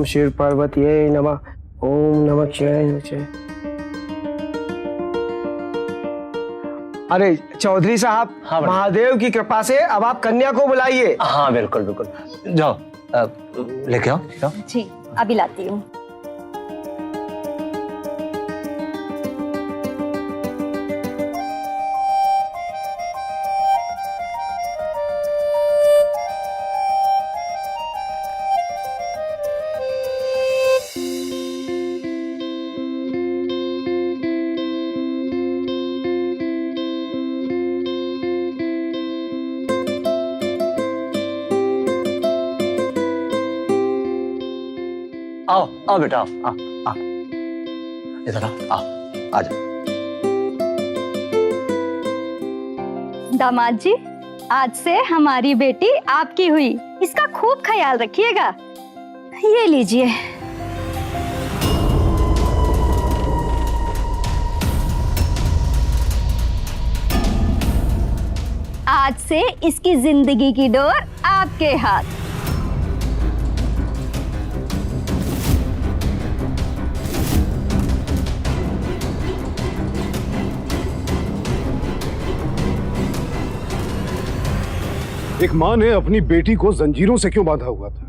ओम शिव पार्वतीये नमः। ओम नमः शिवाय। अरे चौधरी साहब, हाँ महादेव की कृपा से अब आप कन्या को बुलाइए। हाँ बिल्कुल बिल्कुल, जाओ लेके आओ। जी अभी लाती हूँ। आओ आओ बेटा, आओ आओ आओ, इधर आओ, आ जाओ। दामाद जी, आज से हमारी बेटी आपकी हुई, इसका खूब ख्याल रखिएगा। ये लीजिए। आज से इसकी जिंदगी की डोर आपके हाथ। एक माँ ने अपनी बेटी को जंजीरों से क्यों बांधा हुआ था?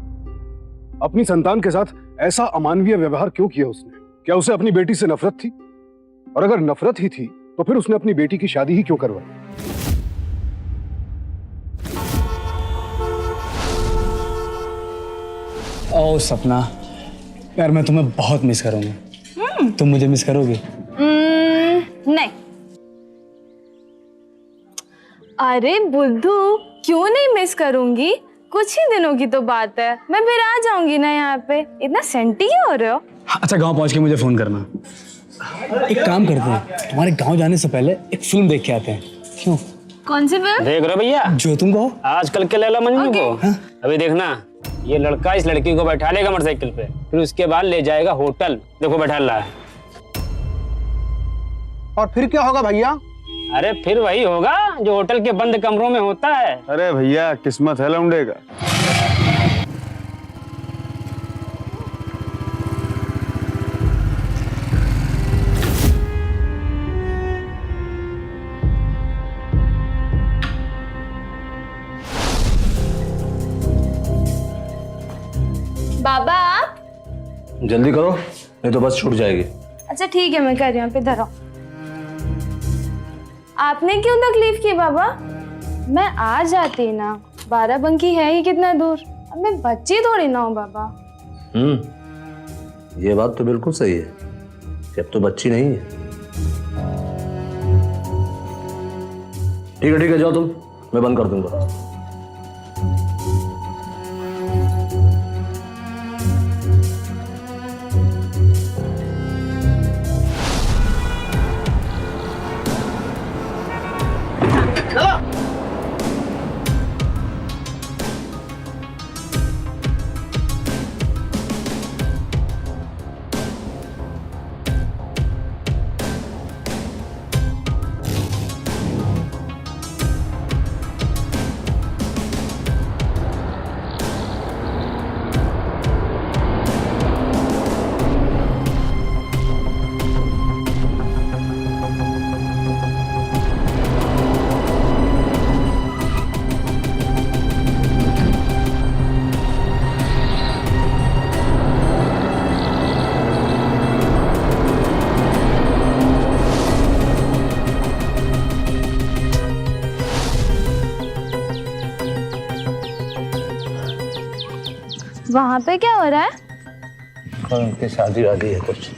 अपनी संतान के साथ ऐसा अमानवीय व्यवहार क्यों किया उसने? क्या उसे अपनी बेटी से नफरत थी? और अगर नफरत ही थी तो फिर उसने अपनी बेटी की शादी ही क्यों करवाई? ओ सपना, यार मैं तुम्हें बहुत मिस करूंगा। तुम मुझे मिस करोगी? नहीं। अरे बुद्धू, क्यों नहीं मिस करूंगी? कुछ ही दिनों की तो बात है, मैं फिर आ जाऊंगी ना यहाँ पे। इतना सेंटी क्यों हो रहे हो? अच्छा, गांव पहुंच के मुझे फोन करना। एक काम करते हैं, तुम्हारे गांव जाने से पहले एक फिल्म देख के आते हैं। क्यों? कौन सी फिल्म? देख रहे भैया, जो तुम कहो। आजकल के लैला मजनू को। अभी देखना, ये लड़का इस लड़की को बैठा लेगा मोटरसाइकिल पे, फिर उसके बाद ले जाएगा होटल। देखो बैठा रहा है। और फिर क्या होगा भैया? अरे फिर वही होगा जो होटल के बंद कमरों में होता है। अरे भैया, किस्मत है लौंडे का। बाबा आप? जल्दी करो नहीं तो बस छूट जाएगी। अच्छा ठीक है, मैं कर रही हूँ। इधर आओ। आपने क्यों तकलीफ की बाबा? मैं आ जाती ना। बाराबंकी है ही कितना दूर। अब मैं बच्ची थोड़ी ना हूँ बाबा। ये बात तो बिल्कुल सही है कि अब तो बच्ची नहीं है। ठीक है जाओ तुम, मैं बंद कर दूंगा। वहाँ पे क्या हो रहा है? उनकी शादी वादी है कुछ।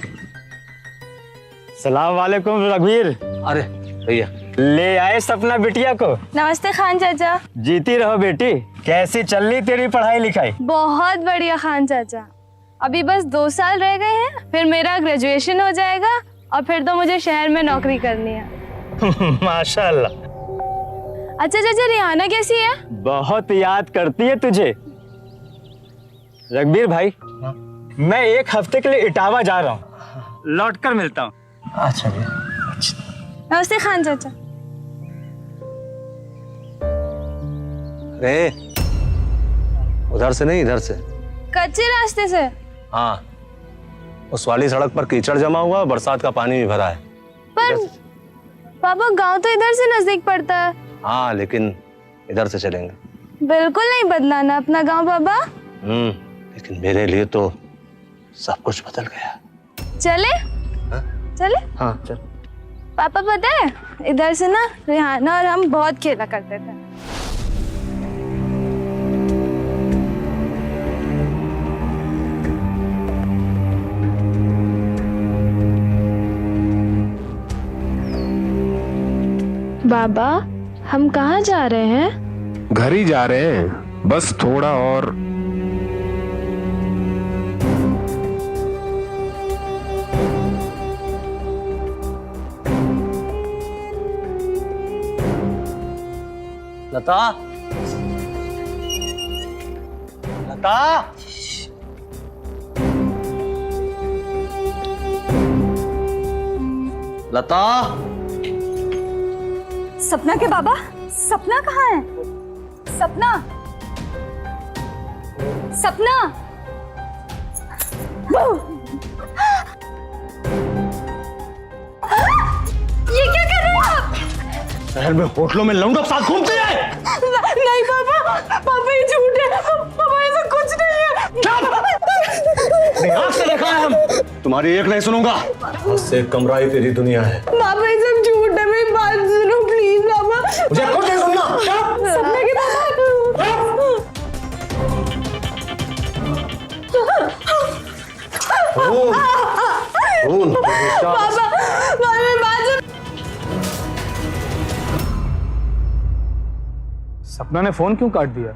सलाम वालेकुम रघुवीर। अरे भैया, ले आए सपना बिटिया को। नमस्ते खान चाचा। जीती रहो बेटी। कैसी चल रही तेरी पढ़ाई लिखाई? बहुत बढ़िया खान चाचा। अभी बस 2 साल रह गए हैं, फिर मेरा ग्रेजुएशन हो जाएगा और फिर तो मुझे शहर में नौकरी करनी है। माशाल्लाह। अच्छा चाचा, रिहाना कैसी है? बहुत याद करती है तुझे। रघुवीर भाई, मैं 1 हफ्ते के लिए इटावा जा रहा हूँ, लौट कर मिलता हूँ। अच्छा भैया। नमस्ते खान चाचा। अरे उधर से नहीं, इधर से। कच्चे रास्ते से? हाँ, उस वाली सड़क पर कीचड़ जमा हुआ, बरसात का पानी भी भरा है। पर पापा गांव तो इधर से नजदीक पड़ता है। हाँ, लेकिन इधर से चलेंगे। बिल्कुल नहीं बदलाना अपना गांव पापा। लेकिन मेरे लिए तो सब कुछ बदल गया। चले हाँ? चले। हाँ चल। पापा पता है इधर से ना रिहाना और हम बहुत खेला करते थे। बाबा हम कहाँ जा रहे हैं? घर ही जा रहे हैं, बस थोड़ा और। लता, लता, लता। सपना के बाबा, सपना कहाँ है? सपना, सपना। ये क्या कर रहे हैं आप? शहर में होटलों में लौंडों के साथ घूमती है। नहीं पापा, पापा ये झूठ है। पापा ऐसा कुछ नहीं है। अपनी आँख से देखा है हम। तुम्हारी एक नहीं सुनूंगा। आज से कमराई तेरी दुनिया है। पापा ये सब झूठ है, मेरी बात सुनो प्लीज पापा। मुझे कुछ नहीं सुनना। सपना के पापा। पापा, मेरी बात सुनो। सपना ने फोन क्यों काट दिया?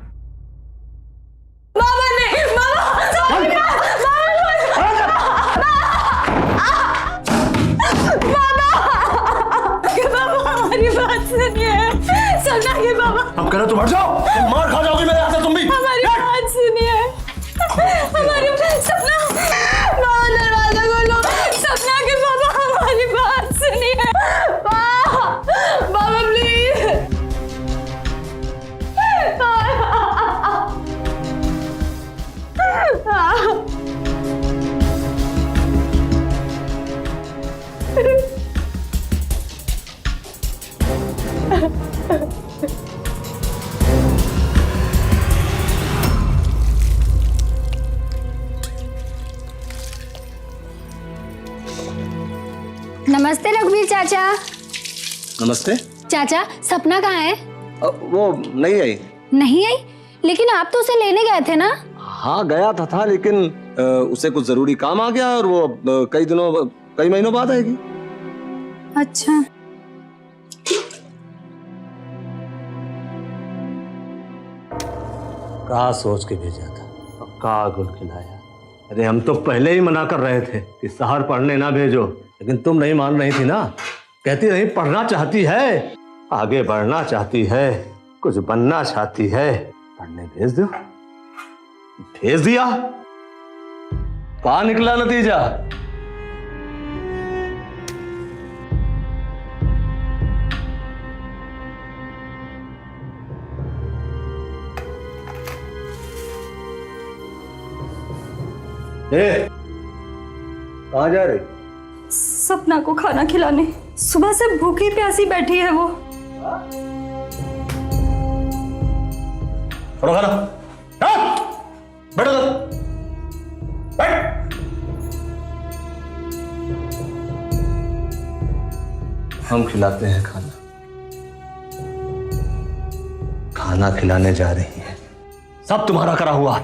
अब करो तुम हट जाओ, मार खा जाओगी मेरे हाथ से तुम भी। हमारी बात सुनिए, हमारी सपना, दरवाजा खोलो। सपना के पापा हमारी बात सुनिए। पापा प्लीज। नमस्ते रघुवीर चाचा। नमस्ते। चाचा सपना कहाँ है? वो नहीं आई। नहीं आई? लेकिन आप तो उसे लेने गए थे ना? हाँ गया था लेकिन उसे कुछ जरूरी काम आ गया और वो कई महीनों बाद आएगी। अच्छा। कहा सोच के भेजा था, कहा गुल खिलाया। अरे हम तो पहले ही मना कर रहे थे कि शहर पढ़ने ना भेजो, लेकिन तुम नहीं मान रही थी ना। कहती रही पढ़ना चाहती है, आगे बढ़ना चाहती है, कुछ बनना चाहती है, पढ़ने भेज दो। भेज दिया। कहाँ निकला नतीजा? कहाँ जा रही? सपना को खाना खिलाने। सुबह से भूखी प्यासी बैठी है वो। थोड़ा खाना। बैठो बैठ। हम खिलाते हैं खाना। खाना खिलाने जा रही है, सब तुम्हारा करा हुआ।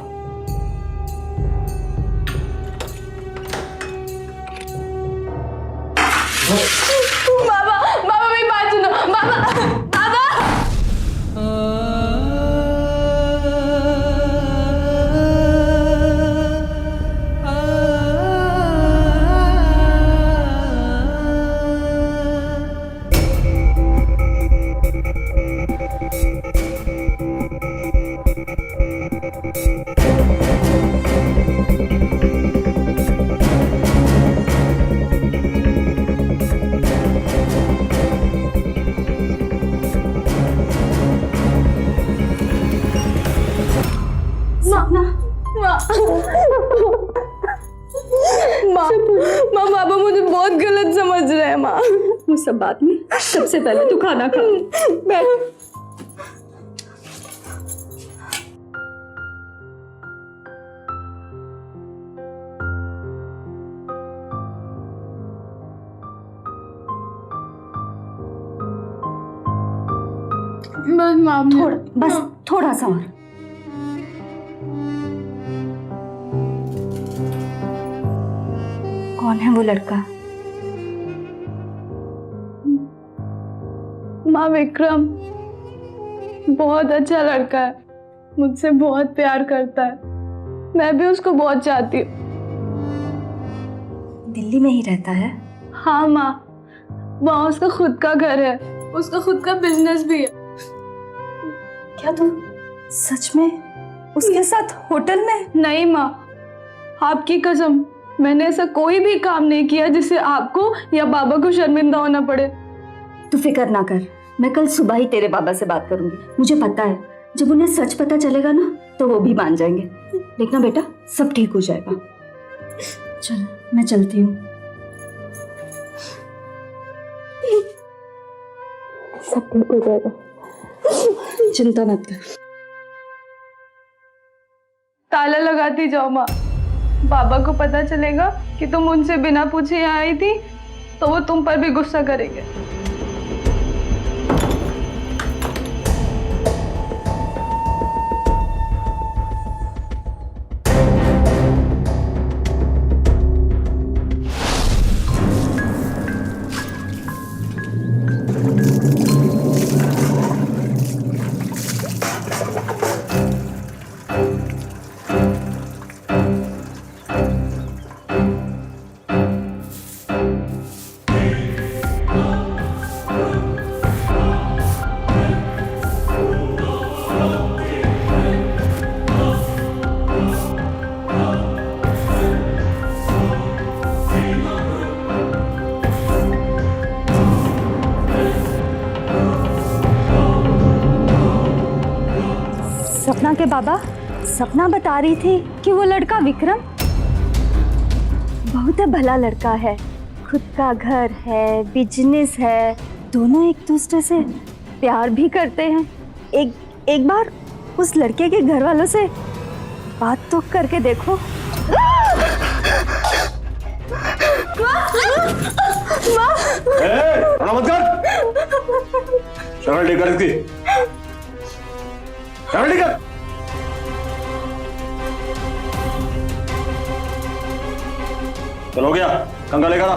बाबा मेरी बात सुनो। बाबा हाँ। सब बाद में, सबसे पहले तू खाना खा। बैठ। बस मामी, बस थोड़ा सा और। कौन है वो लड़का? माँ विक्रम बहुत अच्छा लड़का है, मुझसे बहुत प्यार करता है, मैं भी उसको बहुत चाहती हूँ। दिल्ली में ही रहता है? हाँ माँ, वहाँ उसका खुद का घर है, उसका खुद का बिजनेस भी है। क्या तुम सच में उसके साथ होटल में? नहीं माँ, आपकी कसम, मैंने ऐसा कोई भी काम नहीं किया जिससे आपको या बाबा को शर्मिंदा होना पड़े। तू फिक्र ना कर, मैं कल सुबह ही तेरे बाबा से बात करूंगी। मुझे पता है जब उन्हें सच पता चलेगा ना तो वो भी मान जाएंगे। देखना बेटा, सब ठीक हो जाएगा। चल मैं चलती हूँ। सब ठीक हो जाएगा, चिंता मत कर। ताला लगाती जाओ माँ, बाबा को पता चलेगा कि तुम उनसे बिना पूछे यहाँ आई थी तो वो तुम पर भी गुस्सा करेंगे। सपना के बाबा, सपना बता रही थी कि वो लड़का विक्रम बहुत भला लड़का है, खुद का घर है, बिजनेस है, दोनों एक दूसरे से प्यार भी करते हैं। एक बार उस लड़के के घर वालों से बात तो करके देखो। मत कर, शरण लेकर इसकी, शरण लेकर। चलो गया, कंगा लेकर आ।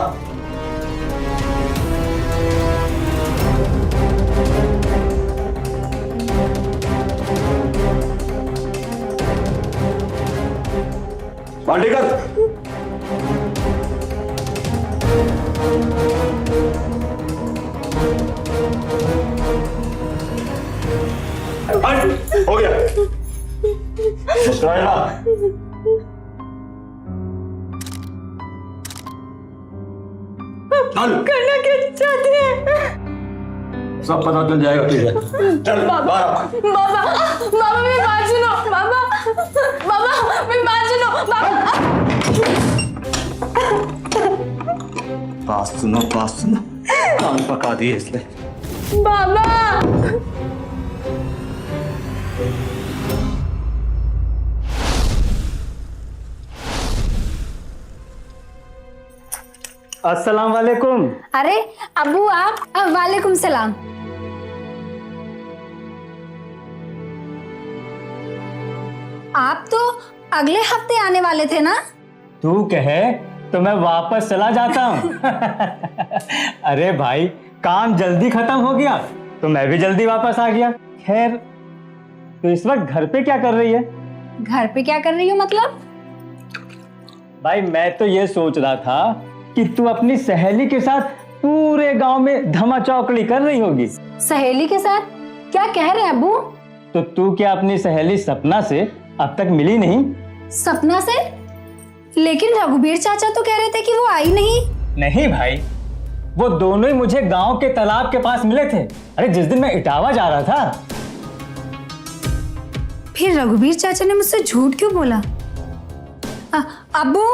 बाल्टी कर। हो गया, मुस्कुराए ना। करना क्या चाहते हैं? सब पता चल जाएगा तुझे। चल बाबा, बाबा, बाबा मेरी बात सुनो, बाबा, बाबा मेरी बात सुनो, बाबा। बात सुनो, कान पका दिए इसने। बाबा अस्सलाम वालेकुम। अरे अबू आप? वालेकुम सलाम। आप तो अगले हफ्ते आने वाले थे ना? तू कहे तो मैं वापस चला जाता हूँ। अरे भाई, काम जल्दी खत्म हो गया तो मैं भी जल्दी वापस आ गया। खैर, तो इस वक्त घर पे क्या कर रही है? घर पे क्या कर रही हो मतलब? भाई मैं तो ये सोच रहा था कि तू अपनी सहेली के साथ पूरे गांव में धमा चौकड़ी कर रही होगी। सहेली के साथ? क्या कह रहे हैं अबू? तो तू क्या अपनी सहेली सपना से अब तक मिली नहीं? सपना से? लेकिन रघुबीर चाचा तो कह रहे थे कि वो आई नहीं। नहीं भाई, वो दोनों ही मुझे गांव के तालाब के पास मिले थे। अरे जिस दिन मैं इटावा जा रहा था। फिर रघुबीर चाचा ने मुझसे झूठ क्यों बोला? अब्बू,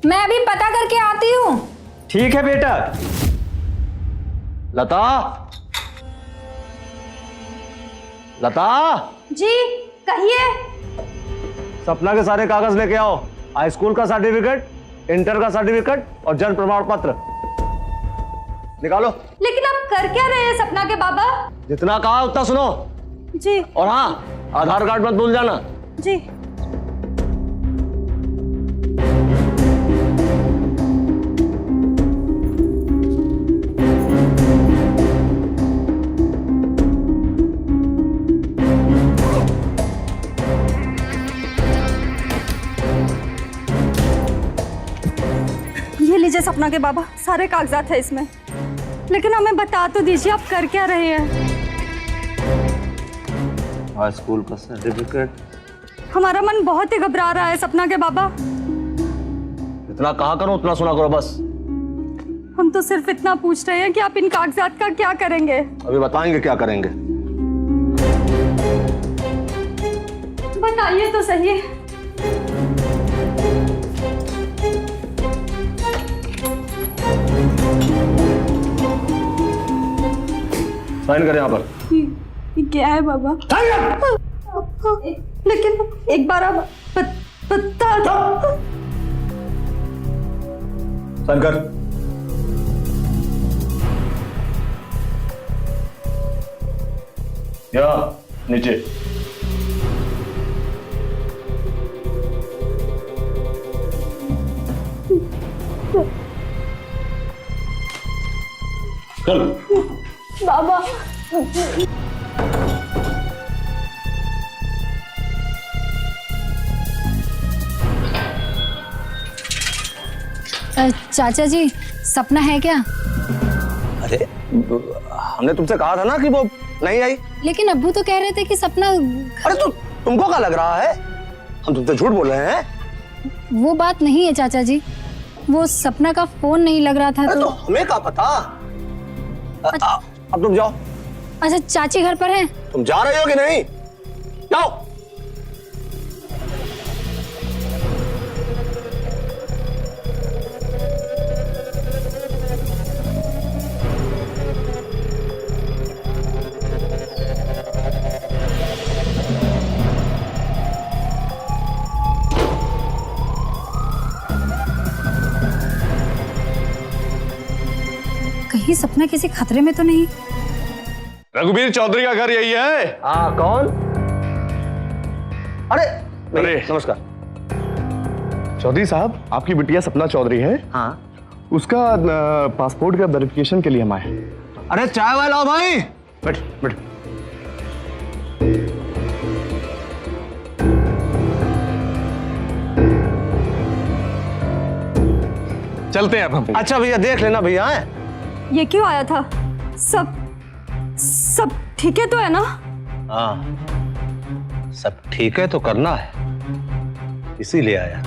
मैं अभी पता करके आती हूँ। ठीक है बेटा। लता, लता, जी कहिए। सपना के सारे कागज लेके आओ। हाई स्कूल का सर्टिफिकेट, इंटर का सर्टिफिकेट और जन्म प्रमाण पत्र निकालो। लेकिन आप कर क्या रहे हैं सपना के बाबा? जितना कहा उतना सुनो। जी। और हाँ, आधार कार्ड मत भूल जाना। जी। ये लीजिए सपना के बाबा, सारे कागजात है इसमें। लेकिन हमें बता तो दीजिए आप कर क्या रहे हैं? हाई स्कूल का सर्टिफिकेट। हमारा मन बहुत ही घबरा रहा है सपना के बाबा। इतना कहा करो उतना सुना करो बस। हम तो सिर्फ इतना पूछ रहे हैं कि आप इन कागजात का क्या करेंगे? अभी बताएंगे क्या करेंगे। बताइए तो सही। साइन करें यहाँ पर। ये क्या है बाबा? लेकिन एक बार आप बता दो। साइन कर। यहाँ नीचे। चल। बाबा चाचा जी, सपना है क्या? अरे हमने तुमसे कहा था ना कि वो नहीं आई। लेकिन अब्बू तो कह रहे थे कि सपना। अरे तुमको क्या लग रहा है? हम तुमसे झूठ बोल रहे हैं? वो बात नहीं है चाचा जी, वो सपना का फोन नहीं लग रहा था। तो हमें क्या पता। अब तुम जाओ। अच्छा, चाची घर पर हैं? तुम जा रही हो कि नहीं? जाओ। कहीं सपना किसी खतरे में तो नहीं? रघुवीर चौधरी का घर यही है? हाँ, कौन? अरे नमस्कार। चौधरी साहब, आपकी बिटिया सपना चौधरी है। हाँ। उसका पासपोर्ट का वेरिफिकेशन के लिए हम आए हैं। अरे चाय वाला लाओ भाई। बैठ बैठ। चलते हैं अब हम। अच्छा भैया देख लेना भैया। ये क्यों आया था? सब ठीक है तो है ना? हाँ, सब ठीक है तो करना है, इसीलिए आया।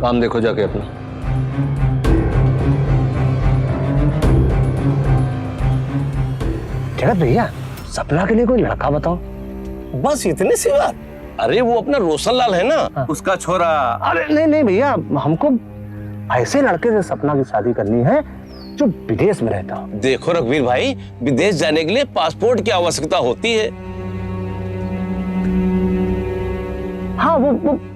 काम देखो जाके अपना। जगत भैया, सपना के लिए कोई लड़का बताओ। बस इतनी सी बात। अरे वो अपना रोशन लाल है ना, उसका छोरा। अरे नहीं भैया, हमको ऐसे लड़के से सपना की शादी करनी है जो विदेश में रहता हो। देखो रघुवीर भाई, विदेश जाने के लिए पासपोर्ट की आवश्यकता होती है। हाँ, वो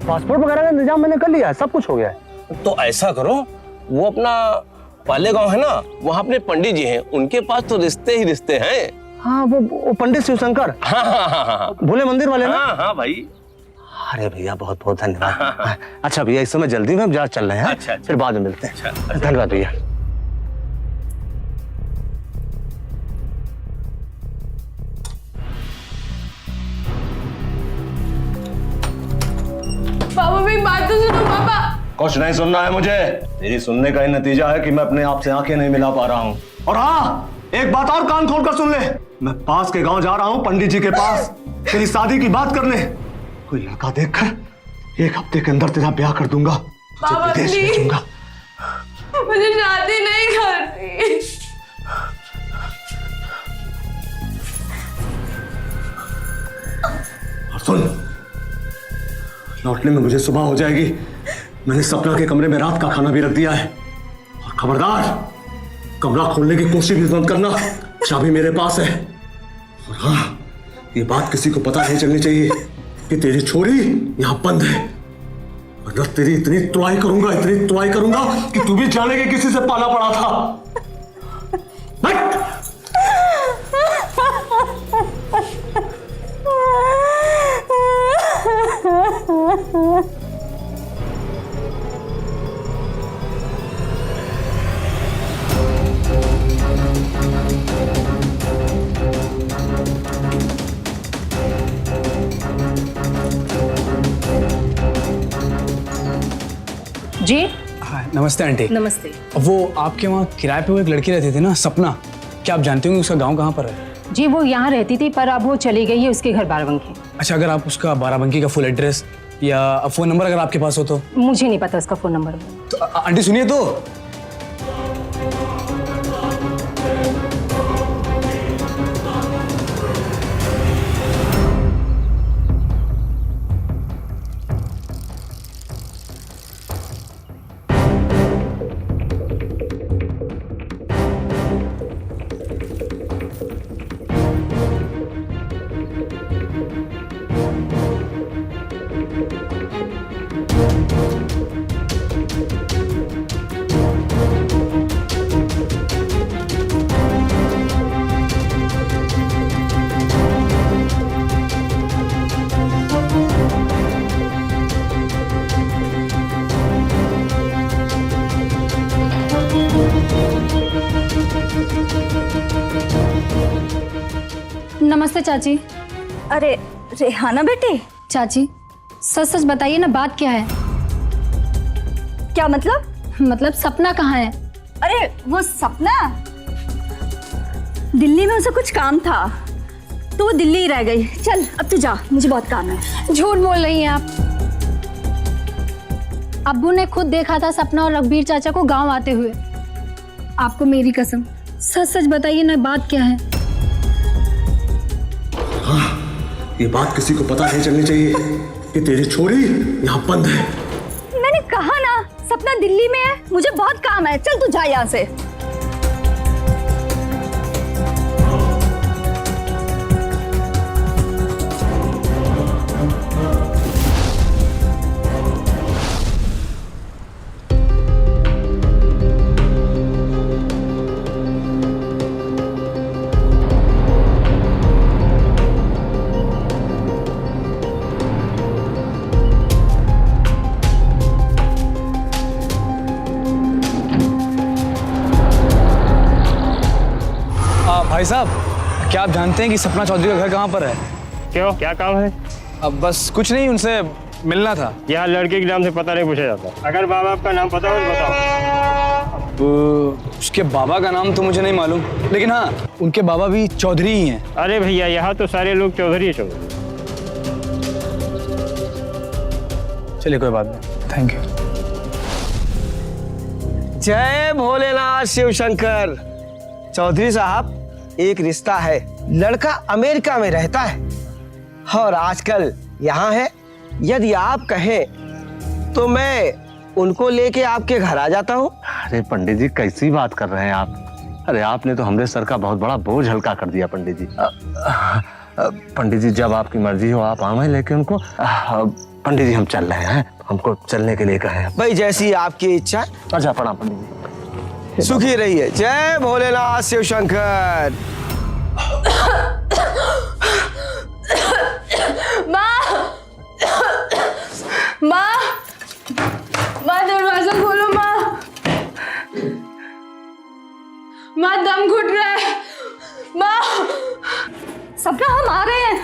पासपोर्ट वगैरह का इंतजाम मैंने कर लिया है, सब कुछ हो गया है। तो ऐसा करो, वो अपना पाले गांव है ना, वहाँ अपने पंडित जी हैं, उनके पास तो रिश्ते ही रिश्ते हैं। हाँ, वो पंडित शिवशंकर। हाँ, भोले मंदिर वाले ना? हाँ भाई। अरे भैया बहुत बहुत धन्यवाद। अच्छा भैया, इस समय जल्दी में हम जहाँ चल रहे हैं। अच्छा। फिर बाद में मिलते हैं। धन्यवाद भैया। पापा भी बात तो सुनो पापा। कुछ नहीं सुनना है मुझे। तेरी सुनने का ही नतीजा है कि मैं अपने आप से आंखें नहीं मिला पा रहा हूँ। और हाँ, एक बात और कान खोल कर सुन ले। मैं पास के गांव जा रहा हूँ पंडित जी के पास तेरी शादी की बात करने। कोई लड़का देखकर 1 हफ्ते के अंदर तेरा ब्याह कर दूंगा। पापा विदेश प्लीज, भेजूंगा। मुझे शादी नहीं करनी। और सुन, लौटने में मुझे सुबह हो जाएगी। मैंने सपना के कमरे में रात का खाना भी रख दिया है। और खबरदार, कमरा खोलने की कोशिश भी मत करना, चाबी मेरे पास है। और हाँ, ये बात किसी को पता नहीं चलनी चाहिए कि तेरी छोरी यहां बंद है, वरना तेरी इतनी तुड़ाई करूंगा कि तू भी जाने के किसी से पाला पड़ा था। जी हाँ, नमस्ते आंटी। नमस्ते। वो आपके वहाँ किराए पे वो एक लड़की रहती थी ना, सपना, क्या आप जानते होंगे उसका गांव कहाँ पर है? जी वो यहाँ रहती थी पर अब वो चली गई है, उसके घर बाराबंकी। अच्छा, अगर आप उसका बाराबंकी का फुल एड्रेस या फ़ोन नंबर अगर आपके पास हो तो? मुझे नहीं पता उसका फ़ोन नंबर। तो आंटी सुनिए तो। नमस्ते चाची। अरे रेहाना बेटी। चाची सच सच बताइए ना, बात क्या है? क्या मतलब? मतलब सपना कहाँ है? अरे वो सपना, दिल्ली में उसे कुछ काम था तो वो दिल्ली ही रह गई। चल अब तू जा, मुझे बहुत काम है। झूठ बोल रही हैं आप। अब्बू ने खुद देखा था सपना और रघुबीर चाचा को गांव आते हुए। आपको मेरी कसम, सच सच बताइए ना, बात क्या है? हाँ, ये बात किसी को पता नहीं चलनी चाहिए कि तेरी छोरी यहाँ बंद है। मैंने कहा ना, सपना दिल्ली में है, मुझे बहुत काम है। चल तू जा यहाँ से। भाई साहब, क्या आप जानते हैं कि सपना चौधरी का घर कहाँ पर है? क्यों, क्या काम है? अब बस कुछ नहीं, उनसे मिलना था। यहाँ लड़के के नाम से पता नहीं पूछा जाता। अगर माँ बाप का नाम पता हो तो बताओ। अब उसके बाबा का नाम तो मुझे नहीं मालूम, लेकिन हाँ, उनके बाबा भी चौधरी ही हैं। अरे भैया, यहाँ तो सारे लोग चौधरी। चलिए कोई बात नहीं, थैंक यू। जय भोलेनाथ शिव शंकर। चौधरी साहब, एक रिश्ता है, लड़का अमेरिका में रहता है और आजकल यहाँ है। यदि आप कहें तो मैं उनको लेके आपके घर आ जाता हूँ। अरे पंडित जी, कैसी बात कर रहे हैं आप? अरे आपने तो हमारे सर का बहुत बड़ा बोझ हल्का कर दिया पंडित जी। पंडित जी, जब आपकी मर्जी हो आप आए लेके उनको। पंडित जी, हम चल रहे हैं, हमको चलने के लिए कहे। भाई जैसी आपकी इच्छा। अच्छा, प्रणाम पंडित जी। सुखी रहिए। जय भोलेनाथ शिव शंकर। माँ दरवाजा खोलो। माँ दम घुट रहा है। माँ, सपना हम आ रहे हैं,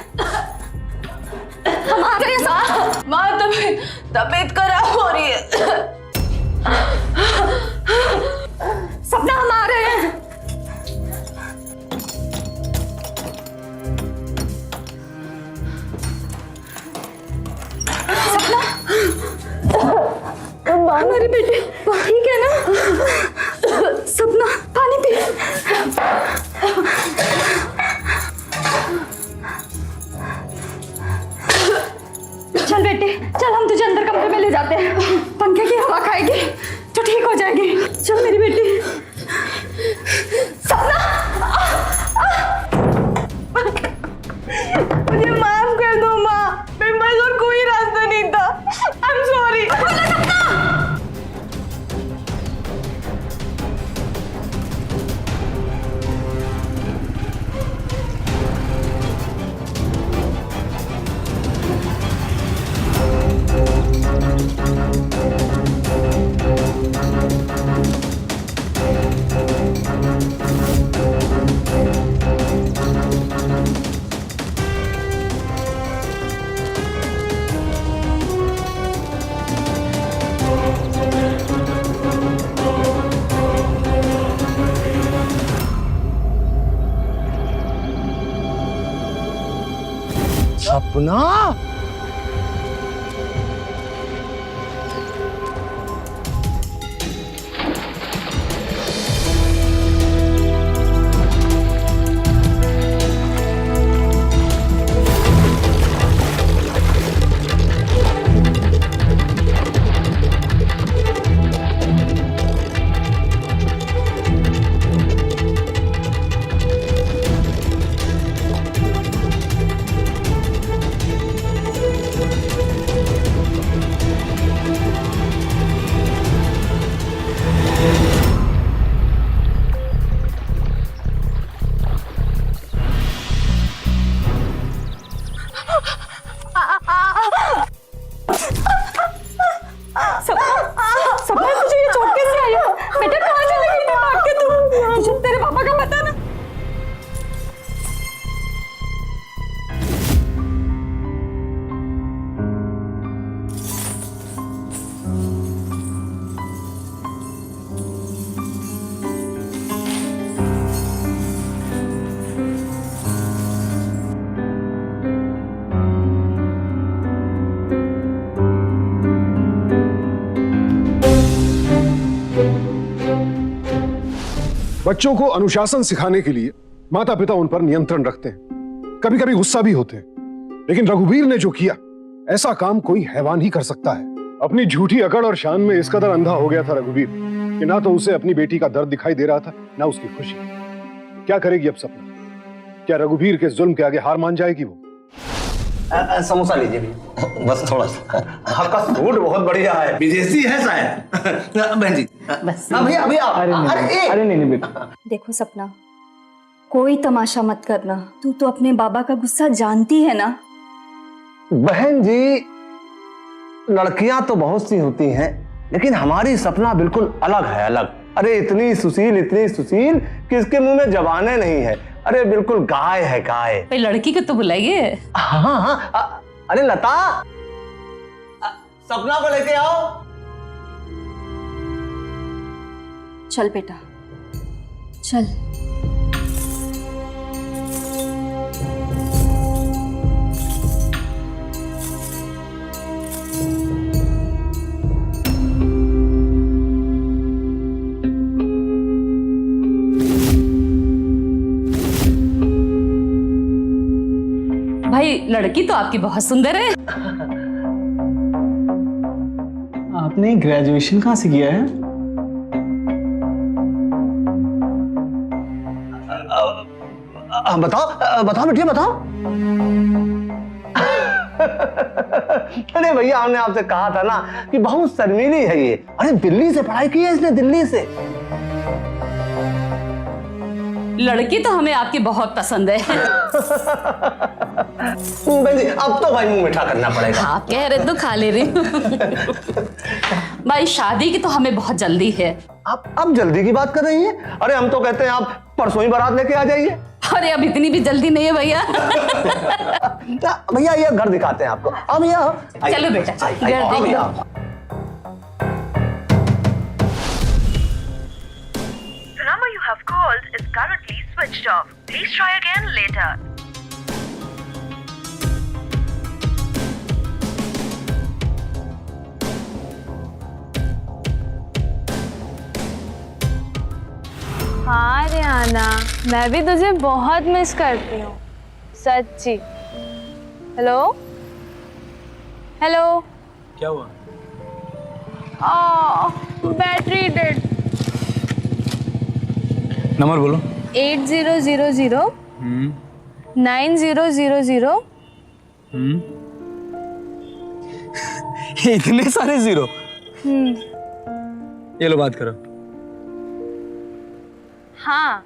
हम आ रहे हैं। माँ तबीयत खराब हो रही है। सपना हम आ रहे हैं। सपना, हमारी बेटी ठीक है ना? सपना, पानी पी। चल बेटी, चल हम तुझे अंदर कमरे में ले जाते हैं, पंखे की हवा खाएगी तो ठीक हो जाएगी। चल मेरी बेटी। सपना मुझे माफ कर दो माँ, मेरे पास और कोई रास्ता नहीं था। I am sorry. सपना, सपना तुझे ये चोट कैसे आई? बेटा कहाँ चली गई थी भाग के तू? तुझे तेरे पापा का पता ना? बच्चों को अनुशासन सिखाने के लिए माता पिता उन पर नियंत्रण रखते हैं, कभी कभी गुस्सा भी होते हैं, लेकिन रघुवीर ने जो किया ऐसा काम कोई हैवान ही कर सकता है। अपनी झूठी अकड़ और शान में इस कदर अंधा हो गया था रघुवीर कि ना तो उसे अपनी बेटी का दर्द दिखाई दे रहा था, ना उसकी खुशी। क्या करेगी अब सपना? क्या रघुवीर के जुल्म के आगे हार मान जाएगी वो? समोसा लीजिए भी, बस थोड़ा सा। आपका सूट बहुत बढ़िया है, विदेशी है शायद। बहन जी बस अभी अभी आप। अरे नहीं बेटा। देखो सपना, कोई तमाशा मत करना। तू तो अपने बाबा का गुस्सा जानती है ना। बहन जी, लड़कियां तो बहुत सी होती हैं, लेकिन हमारी सपना बिल्कुल अलग है, अलग। अरे इतनी सुशील कि इसके मुंह में जबाने नहीं है। अरे बिल्कुल गाय है, गाय। भाई लड़की को तो बुलाइए। हाँ हाँ, अरे लता, सपना को लेके आओ। चल बेटा चल। भाई लड़की तो आपकी बहुत सुंदर है। आपने ग्रेजुएशन कहाँ से किया है? बताओ बेटिया, बताओ। अरे भैया, हमने आपसे कहा था ना कि बहुत शर्मीली है ये। अरे दिल्ली से पढ़ाई की है इसने, दिल्ली से। लड़की तो हमें आपकी बहुत पसंद है। अब तो भाई मुंह मीठा करना पड़ेगा। आप कह रहे तो खा ले रही हूँ। भाई शादी की तो हमें बहुत जल्दी है। आप जल्दी की बात कर रही हैं? अरे हम तो कहते हैं आप परसों ही बारात लेके आ जाइए। अरे अब इतनी भी जल्दी नहीं है भैया। भैया ये घर दिखाते हैं आपको। अब यहाँ चलो बेटा, घर देख लो। The number you have called is currently switched off. Please try again later. हाँ रियाना, मैं भी तुझे बहुत मिस करती हूँ, सच्ची। हेलो हेलो, क्या हुआ? Battery dead. नंबर बोलो। 8000 9000। इतने सारे जीरो। ये लो बात करो। हाँ।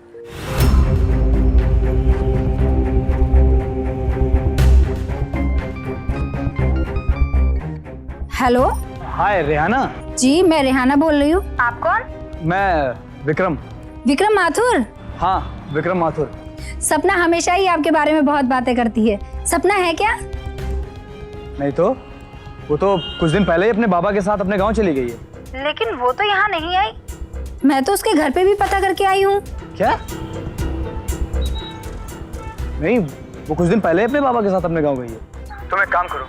हेलो। हाय रेहाना। जी मैं रेहाना बोल रही हूँ। आप कौन? मैं विक्रम। विक्रम माथुर। हाँ विक्रम माथुर। सपना हमेशा ही आपके बारे में बहुत बातें करती है। सपना है क्या? नहीं तो वो तो कुछ दिन पहले ही अपने बाबा के साथ अपने गांव चली गई है। लेकिन वो तो यहाँ नहीं आई। मैं तो उसके घर पे भी पता करके आई हूँ। क्या? नहीं वो कुछ दिन पहले अपने बाबा के साथ अपने गांव गई है। तुम एक काम करो,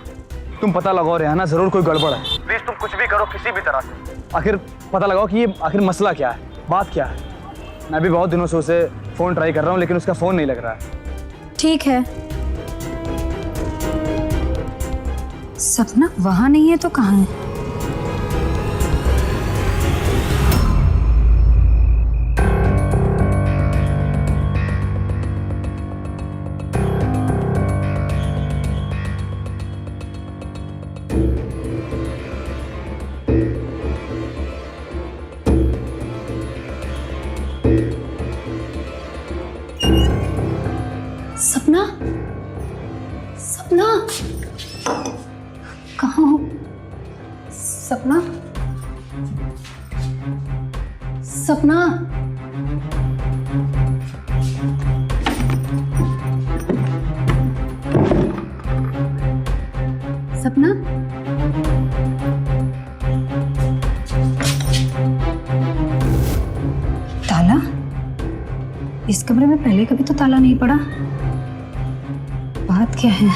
तुम पता लगाओ रेहाना, जरूर कोई गड़बड़ है। प्लीज तुम कुछ भी करो किसी भी तरह से, आखिर पता लगाओ कि ये आखिर मसला क्या है, बात क्या है। मैं भी बहुत दिनों से उसे फोन ट्राई कर रहा हूँ लेकिन उसका फोन नहीं लग रहा है। ठीक है। सपना वहां नहीं है तो कहाँ है? सपना, सपना कहाँ हो? सपना, सपना, सपना, ताला? इस कमरे में पहले कभी तो ताला नहीं पड़ा। बात क्या है?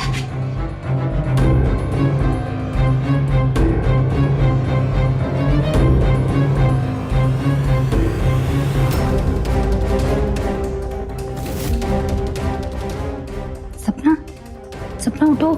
सपना, सपना उठो।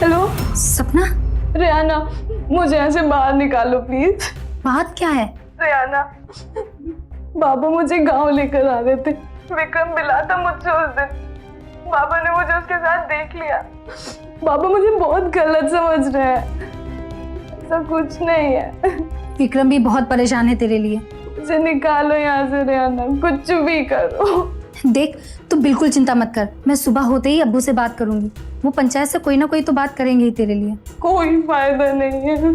हेलो सपना, रेहाना, मुझे यहाँ से बाहर निकालो प्लीज। बात क्या है? रेहाना, बाबा मुझे गांव लेकर आ रहे थे। विक्रम मिला था मुझसे उस दिन। बाबा ने मुझे उसके साथ देख लिया। बाबा मुझे बहुत गलत समझ रहे हैं। ऐसा कुछ नहीं है। विक्रम भी बहुत परेशान है तेरे लिए। मुझे निकालो यहाँ से रेहाना, कुछ भी करो। देख तू बिल्कुल चिंता मत कर, मैं सुबह होते ही अब्बू से बात करूंगी। वो पंचायत से कोई ना कोई तो बात करेंगे ही तेरे लिए। कोई फायदा नहीं है।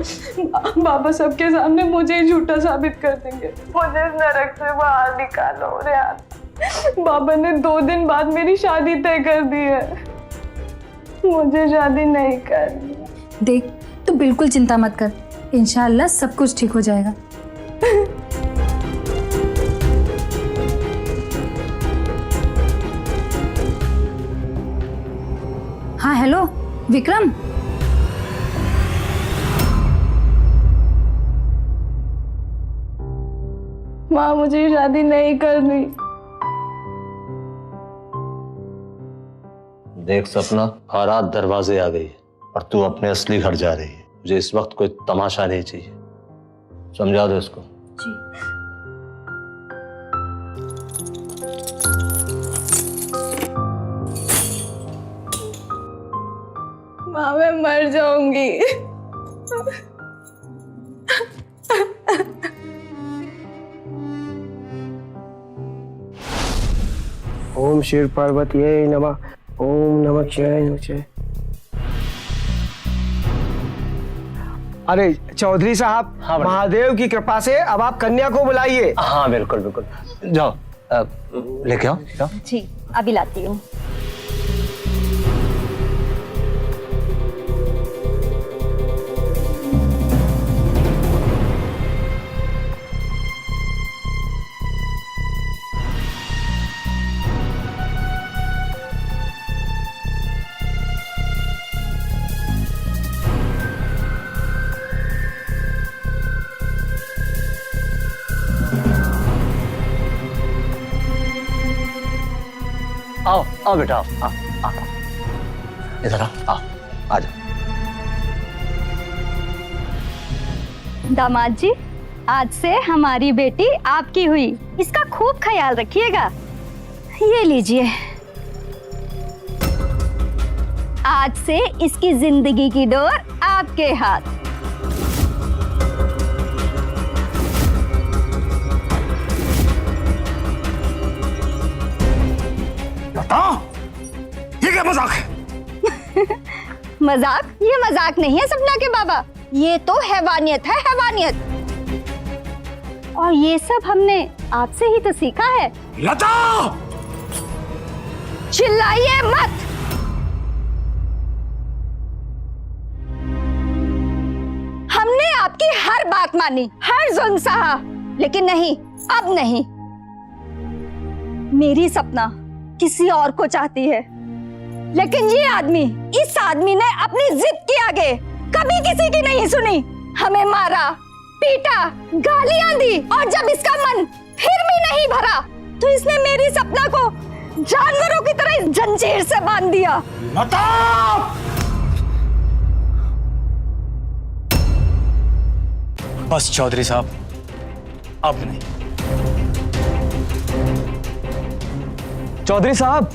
बाबा सबके सामने मुझे ही झूठा साबित कर देंगे। मुझे इस नरक से बाहर निकालो रेहाना। बाबा ने 2 दिन बाद मेरी शादी तय कर दी है। मुझे शादी नहीं करनी। देख तू बिल्कुल चिंता मत कर, इंशाअल्लाह सब कुछ ठीक हो जाएगा। हाँ हेलो विक्रम। माँ मुझे शादी नहीं करनी। देख सपना, बारात दरवाजे आ गई और तू अपने असली घर जा रही है। मुझे इस वक्त कोई तमाशा नहीं चाहिए, समझा दो इसको। जी। माँ मैं मर जाऊंगी। ओम शिव पार्वतीये नमः। ओम नमः शिवाय। अरे चौधरी साहब, हाँ, महादेव की कृपा से अब आप कन्या को बुलाइए। हाँ बिल्कुल बिल्कुल, जाओ लेके आओ। जी अभी लाती हूँ। आओ आओ बेटा आओ आओ इधर आओ आ जाओ। दामाद जी, आज से हमारी बेटी आपकी हुई, इसका खूब ख्याल रखिएगा। ये लीजिए, आज से इसकी जिंदगी की डोर आपके हाथ। बताओ, ये क्या मजाक है? मजाक? ये मजाक नहीं है सपना के बाबा, ये तो हैवानियत है, हैवानियत। और ये सब हमने आपसे ही तो सीखा है। लता! चिल्लाइए मत। हमने आपकी हर बात मानी, हर जुल्म सहा, लेकिन नहीं, अब नहीं। मेरी सपना किसी और को चाहती है, लेकिन ये आदमी, इस आदमी ने अपनी जिद के आगे कभी किसी की नहीं सुनी। हमें मारा, पीटा, गालियां दी, और जब इसका मन फिर भी नहीं भरा तो इसने मेरी सपना को जानवरों की तरह इस जंजीर से बांध दिया। लता! बस चौधरी साहब, अब नहीं। चौधरी साहब,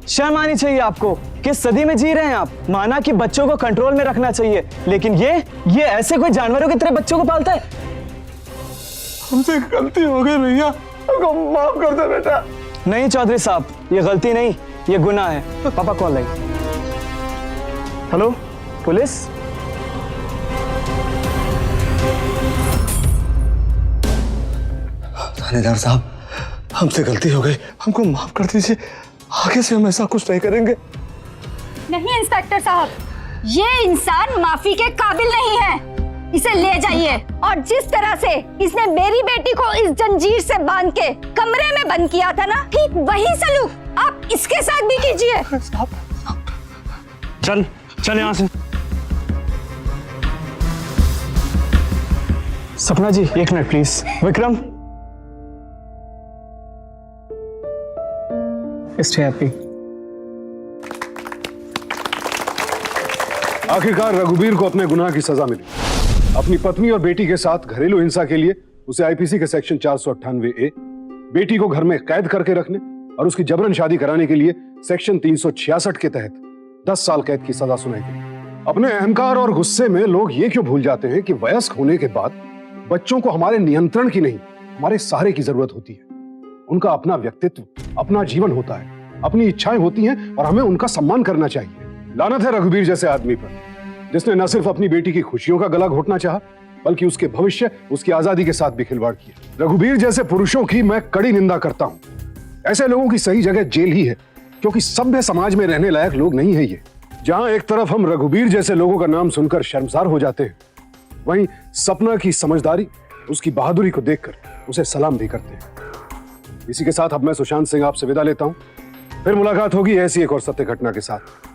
शर्म आनी चाहिए आपको। किस सदी में जी रहे हैं आप? माना कि बच्चों को कंट्रोल में रखना चाहिए, लेकिन ये ऐसे कोई जानवरों की तरह बच्चों को पालता है? हमसे गलती हो गई भैया, हमको माफ कर दे बेटा। नहीं चौधरी साहब, ये गलती नहीं, ये गुनाह है। पापा कॉल लाई। Hello police? थानेदार साहब, हमसे गलती हो गई, हमको माफ कर दीजिए। आगे से हम ऐसा कुछ नहीं करेंगे। नहीं इंस्पेक्टर साहब, ये इंसान माफी के काबिल नहीं है। इसे ले जाइए, और जिस तरह से इसने मेरी बेटी को इस जंजीर से बांध के कमरे में बंद किया था ना, ठीक वही सलूक आप इसके साथ भी कीजिए। चल चल यहाँ से। सपना जी, एक minute please. Vikram, stay happy. आखिरकार रघुबीर को अपने गुनाह की सजा मिली। अपनी पत्नी और बेटी के साथ घरेलू हिंसा के लिए उसे आईपीसी के सेक्शन 498A, बेटी को घर में कैद करके रखने और उसकी जबरन शादी कराने के लिए सेक्शन 366 के तहत 10 साल कैद की सजा सुनाई गई। अपने अहंकार और गुस्से में लोग ये क्यों भूल जाते हैं कि वयस्क होने के बाद बच्चों को हमारे नियंत्रण की नहीं, हमारे सहारे की जरूरत होती है। उनका अपना व्यक्तित्व, अपना जीवन होता है, अपनी इच्छाएं होती हैं और हमें उनका सम्मान करना चाहिए। लानत है रघुबीर जैसे आदमी पर, जिसने न सिर्फ अपनी बेटी की खुशियों का गला घोटना चाहा, बल्कि उसके भविष्य, उसकी आजादी के साथ भी खिलवाड़ किया। रघुबीर जैसे पुरुषों की मैं कड़ी निंदा करता हूं। ऐसे लोगों की सही जगह जेल ही है, क्योंकि सभ्य समाज में रहने लायक लोग नहीं है ये। जहां एक तरफ हम रघुबीर जैसे लोगों का नाम सुनकर शर्मसार हो जाते हैं, वहीं सपना की समझदारी, उसकी बहादुरी को देखकर उसे सलाम भी करते हैं। इसी के साथ अब मैं सुशांत सिंह आपसे विदा लेता हूं। फिर मुलाकात होगी ऐसी एक और सत्य घटना के साथ।